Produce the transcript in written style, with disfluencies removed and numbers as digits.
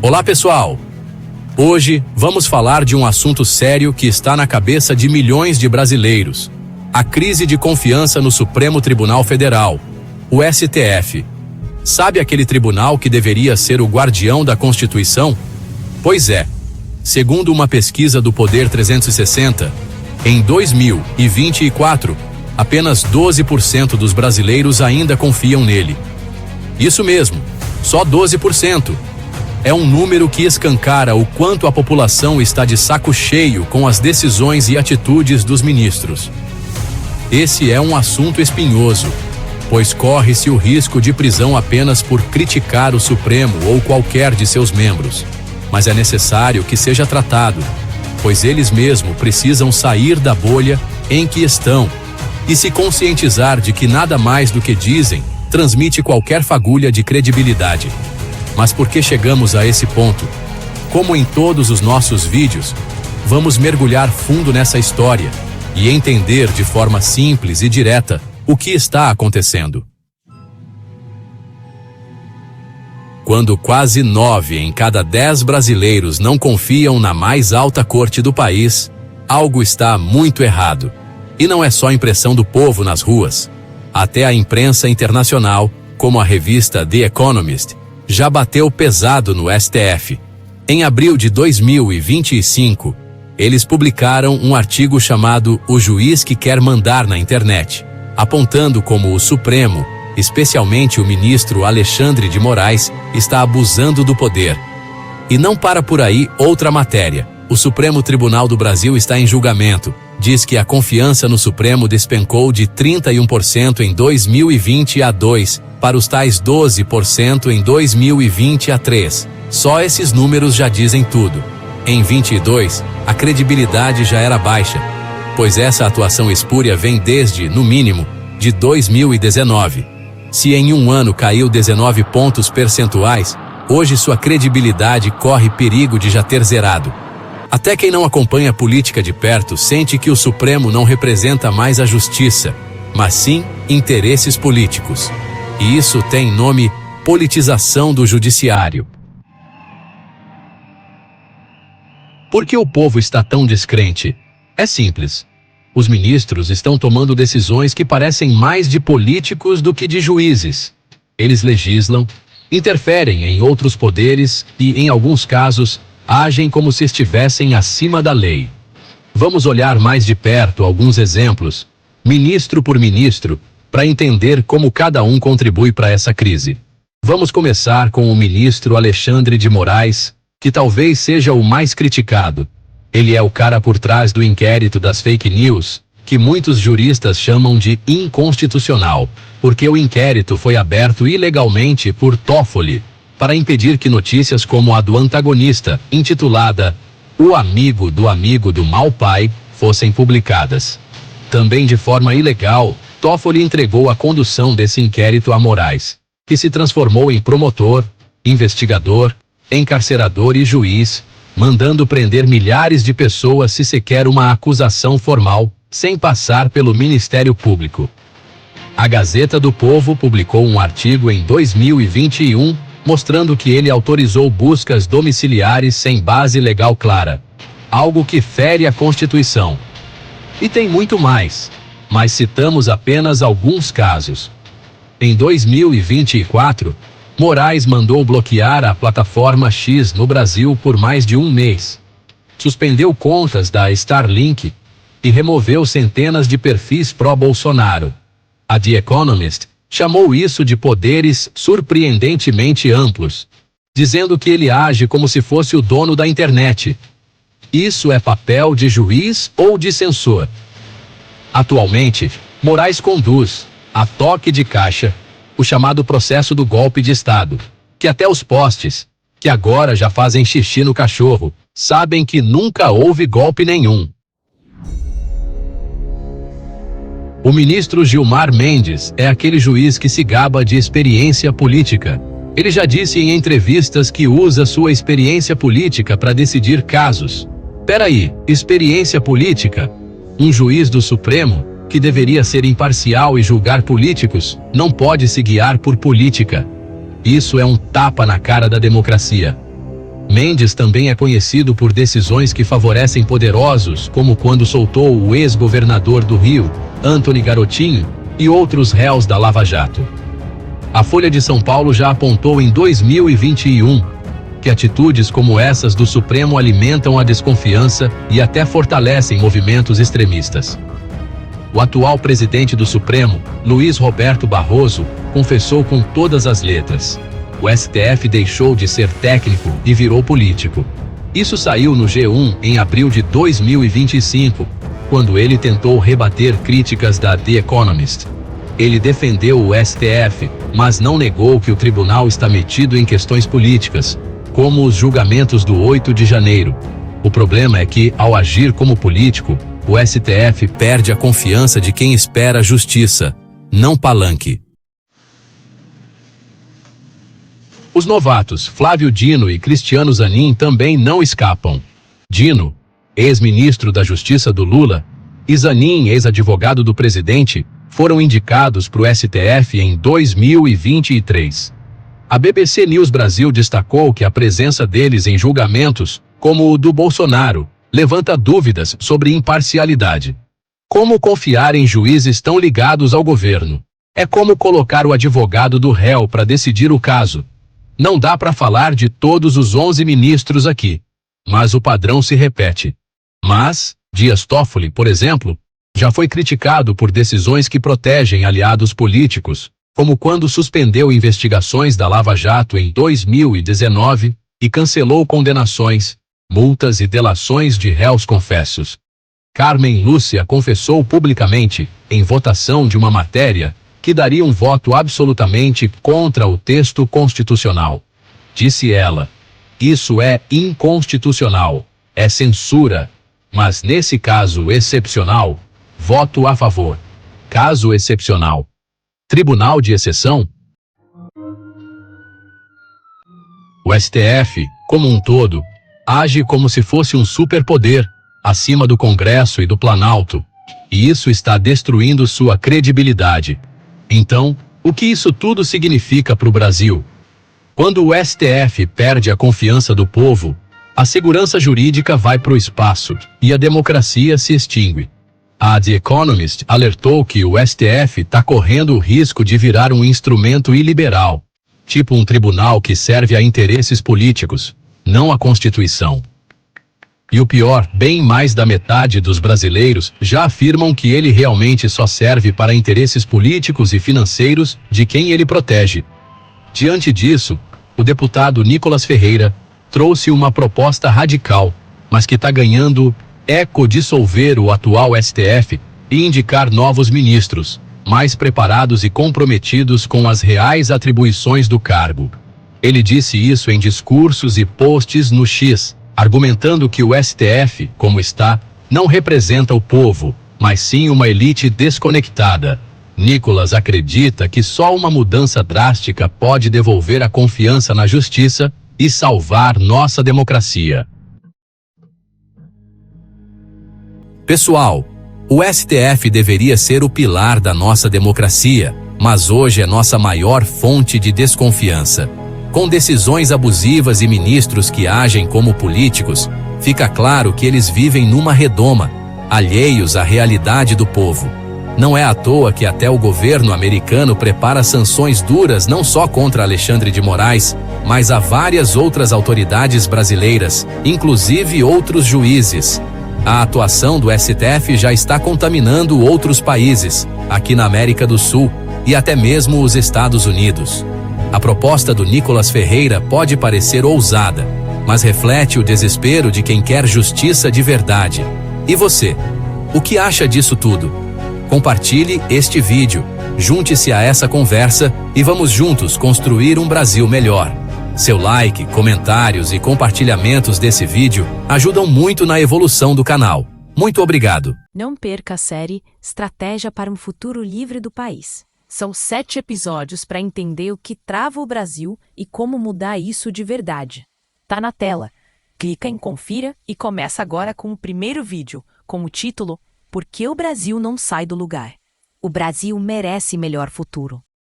Olá, pessoal! Hoje vamos falar de um assunto sério que está na cabeça de milhões de brasileiros: a crise de confiança no Supremo Tribunal Federal, o STF. Sabe aquele tribunal que deveria ser o guardião da Constituição? Pois é. Segundo uma pesquisa do Poder 360, em 2024, apenas 12% dos brasileiros ainda confiam nele. Isso mesmo, só 12%. É um número que escancara o quanto a população está de saco cheio com as decisões e atitudes dos ministros. Esse é um assunto espinhoso, pois corre-se o risco de prisão apenas por criticar o Supremo ou qualquer de seus membros. Mas é necessário que seja tratado, pois eles mesmos precisam sair da bolha em que estão e se conscientizar de que nada mais do que dizem transmite qualquer fagulha de credibilidade. Mas por que chegamos a esse ponto? Como em todos os nossos vídeos, vamos mergulhar fundo nessa história e entender de forma simples e direta o que está acontecendo. Quando quase 9 em cada 10 brasileiros não confiam na mais alta corte do país, algo está muito errado. E não é só impressão do povo nas ruas. Até a imprensa internacional, como a revista The Economist, já bateu pesado no STF. Em abril de 2025, eles publicaram um artigo chamado "O Juiz que Quer Mandar na Internet", apontando como o Supremo, especialmente o ministro Alexandre de Moraes, está abusando do poder. E não para por aí outra matéria. O Supremo Tribunal do Brasil está em julgamento. Diz que a confiança no Supremo despencou de 31% em 2022 para os tais 12% em 2023. Só esses números já dizem tudo. Em 22, a credibilidade já era baixa, pois essa atuação espúria vem desde, no mínimo, de 2019. Se em um ano caiu 19 pontos percentuais, hoje sua credibilidade corre perigo de já ter zerado. Até quem não acompanha a política de perto sente que o Supremo não representa mais a justiça, mas sim interesses políticos. E isso tem nome: politização do judiciário. Por que o povo está tão descrente? É simples. Os ministros estão tomando decisões que parecem mais de políticos do que de juízes. Eles legislam, interferem em outros poderes e, em alguns casos, agem como se estivessem acima da lei. Vamos olhar mais de perto alguns exemplos, ministro por ministro, para entender como cada um contribui para essa crise. Vamos começar com o ministro Alexandre de Moraes, que talvez seja o mais criticado. Ele é o cara por trás do inquérito das fake news, que muitos juristas chamam de inconstitucional, porque o inquérito foi aberto ilegalmente por Toffoli, para impedir que notícias como a do antagonista, intitulada "O amigo do mau pai", fossem publicadas. Também de forma ilegal, Toffoli entregou a condução desse inquérito a Moraes, que se transformou em promotor, investigador, encarcerador e juiz, mandando prender milhares de pessoas se sequer uma acusação formal, sem passar pelo Ministério Público. A Gazeta do Povo publicou um artigo em 2021, mostrando que ele autorizou buscas domiciliares sem base legal clara, algo que fere a Constituição. E tem muito mais, mas citamos apenas alguns casos. Em 2024, Moraes mandou bloquear a plataforma X no Brasil por mais de um mês. Suspendeu contas da Starlink e removeu centenas de perfis pró-Bolsonaro. A The Economist chamou isso de poderes surpreendentemente amplos, dizendo que ele age como se fosse o dono da internet. Isso é papel de juiz ou de censor? Atualmente, Moraes conduz, a toque de caixa, o chamado processo do golpe de Estado, que até os postes, que agora já fazem xixi no cachorro, sabem que nunca houve golpe nenhum. O ministro Gilmar Mendes é aquele juiz que se gaba de experiência política. Ele já disse em entrevistas que usa sua experiência política para decidir casos. Peraí, experiência política? Um juiz do Supremo, que deveria ser imparcial e julgar políticos, não pode se guiar por política. Isso é um tapa na cara da democracia. Mendes também é conhecido por decisões que favorecem poderosos, como quando soltou o ex-governador do Rio, Antony Garotinho, e outros réus da Lava Jato. A Folha de São Paulo já apontou em 2021 que atitudes como essas do Supremo alimentam a desconfiança e até fortalecem movimentos extremistas. O atual presidente do Supremo, Luiz Roberto Barroso, confessou com todas as letras: o STF deixou de ser técnico e virou político. Isso saiu no G1 em abril de 2025, quando ele tentou rebater críticas da The Economist. Ele defendeu o STF, mas não negou que o tribunal está metido em questões políticas, como os julgamentos do 8 de janeiro. O problema é que, ao agir como político, o STF perde a confiança de quem espera justiça, não palanque. Os novatos Flávio Dino e Cristiano Zanin também não escapam. Dino, ex-ministro da Justiça do Lula, e Zanin, ex-advogado do presidente, foram indicados para o STF em 2023. A BBC News Brasil destacou que a presença deles em julgamentos, como o do Bolsonaro, levanta dúvidas sobre imparcialidade. Como confiar em juízes tão ligados ao governo? É como colocar o advogado do réu para decidir o caso. Não dá para falar de todos os 11 ministros aqui, mas o padrão se repete. Mas Dias Toffoli, por exemplo, já foi criticado por decisões que protegem aliados políticos, como quando suspendeu investigações da Lava Jato em 2019 e cancelou condenações, multas e delações de réus confessos. Carmen Lúcia confessou publicamente, em votação de uma matéria, que daria um voto absolutamente contra o texto constitucional. Disse ela: isso é inconstitucional, é censura, mas nesse caso excepcional, voto a favor. Caso excepcional. Tribunal de exceção? O STF, como um todo, age como se fosse um superpoder, acima do Congresso e do Planalto, e isso está destruindo sua credibilidade. Então, o que isso tudo significa para o Brasil? Quando o STF perde a confiança do povo, a segurança jurídica vai para o espaço e a democracia se extingue. A The Economist alertou que o STF está correndo o risco de virar um instrumento iliberal, tipo um tribunal que serve a interesses políticos, não a Constituição. E o pior, bem mais da metade dos brasileiros já afirmam que ele realmente só serve para interesses políticos e financeiros de quem ele protege. Diante disso, o deputado Nicolas Ferreira trouxe uma proposta radical, mas que está ganhando eco: dissolver o atual STF e indicar novos ministros, mais preparados e comprometidos com as reais atribuições do cargo. Ele disse isso em discursos e posts no X, argumentando que o STF, como está, não representa o povo, mas sim uma elite desconectada. Nicolas acredita que só uma mudança drástica pode devolver a confiança na justiça e salvar nossa democracia. Pessoal, o STF deveria ser o pilar da nossa democracia, mas hoje é nossa maior fonte de desconfiança. Com decisões abusivas e ministros que agem como políticos, fica claro que eles vivem numa redoma, alheios à realidade do povo. Não é à toa que até o governo americano prepara sanções duras não só contra Alexandre de Moraes, mas a várias outras autoridades brasileiras, inclusive outros juízes. A atuação do STF já está contaminando outros países, aqui na América do Sul, e até mesmo os Estados Unidos. A proposta do Nicolas Ferreira pode parecer ousada, mas reflete o desespero de quem quer justiça de verdade. E você? O que acha disso tudo? Compartilhe este vídeo, junte-se a essa conversa e vamos juntos construir um Brasil melhor. Seu like, comentários e compartilhamentos desse vídeo ajudam muito na evolução do canal. Muito obrigado. Não perca a série Estratégia para um Futuro Livre do País. São 7 episódios para entender o que trava o Brasil e como mudar isso de verdade. Tá na tela. Clica em confira e começa agora com o primeiro vídeo, com o título Por que o Brasil não sai do lugar? O Brasil merece melhor futuro.